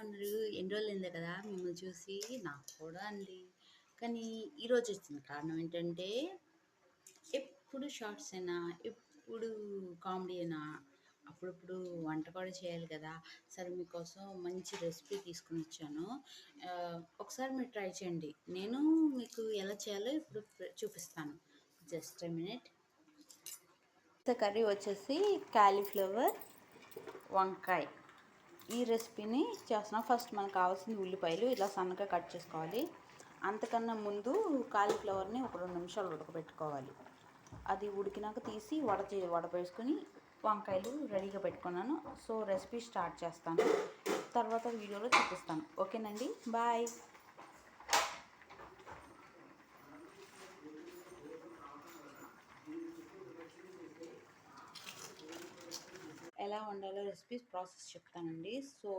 ఉన్నారు? ఎన్ని రోజులైందో కదా మిమ్మల్ని చూసి. నాకు కూడా అండి. కానీ ఈరోజు వచ్చిన కారణం ఏంటంటే, ఎప్పుడు షార్ట్సేనా, ఎప్పుడు కామెడీయేనా, అప్పుడప్పుడు వంట కూడా చేయాలి కదా! సరే మీకోసం మంచి రెసిపీ తీసుకొనొచ్చాను. ఒకసారి మీరు ట్రై చేయండి. నేను మీకు ఎలా చేయాలో ఇప్పుడు చూపిస్తాను. Just a minute. కర్రీ వచ్చేసి కాలీఫ్లవర్, వంకాయ. ఈ రెసిపీని చేస్తున్నాం. ఫస్ట్ మనకు కావాల్సిన ఉల్లిపాయలు ఇలా సన్నగా కట్ చేసుకోవాలి. అంతకన్నా ముందు కాలీఫ్లవర్ని ఒక 2 నిమిషాలు ఉడకబెట్టుకోవాలి. అది ఉడికినాక తీసి వడపేసుకొని వంకాయలు రెడీగా పెట్టుకున్నాను. సో రెసిపీ స్టార్ట్ చేస్తాను, తర్వాత వీడియోలో చూపిస్తాను. ఓకేనండి, బాయ్. ఎలా వండాలో రెసిపీస్ ప్రాసెస్ చెప్తానండి. సో